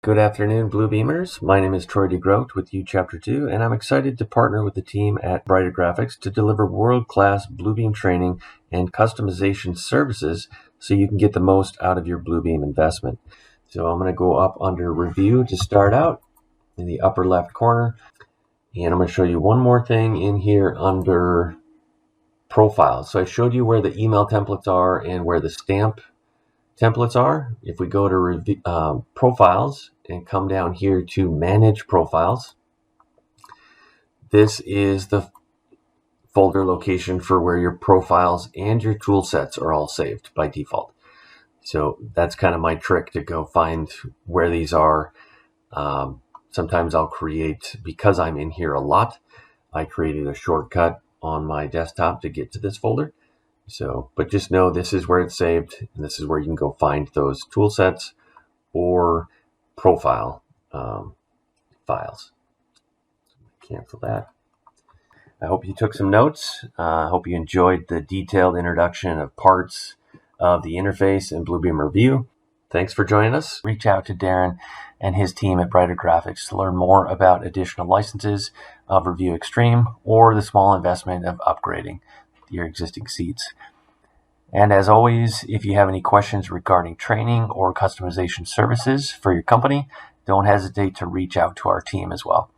Good afternoon, Bluebeamers. My name is Troy DeGroot with U Chapter 2, and I'm excited to partner with the team at Brighter Graphics to deliver world-class Bluebeam training and customization services so you can get the most out of your Bluebeam investment. So I'm going to go up under Review to start out in the upper left corner, and I'm going to show you one more thing in here under Profiles. So I showed you where the email templates are and where the stamp templates are. If we go to Profiles and come down here to Manage Profiles, this is the folder location for where your profiles and your tool sets are all saved by default. So that's kind of my trick to go find where these are. Sometimes I'll create, because I'm in here a lot, I created a shortcut on my desktop to get to this folder. But just know this is where it's saved, and this is where you can go find those tool sets or profile files. Cancel that. I hope you took some notes. I hope you enjoyed the detailed introduction of parts of the interface in Bluebeam Revu. Thanks for joining us. Reach out to Darren and his team at Brighter Graphics to learn more about additional licenses of Revu Extreme or the small investment of upgrading your existing seats. And as always, if you have any questions regarding training or customization services for your company, don't hesitate to reach out to our team as well.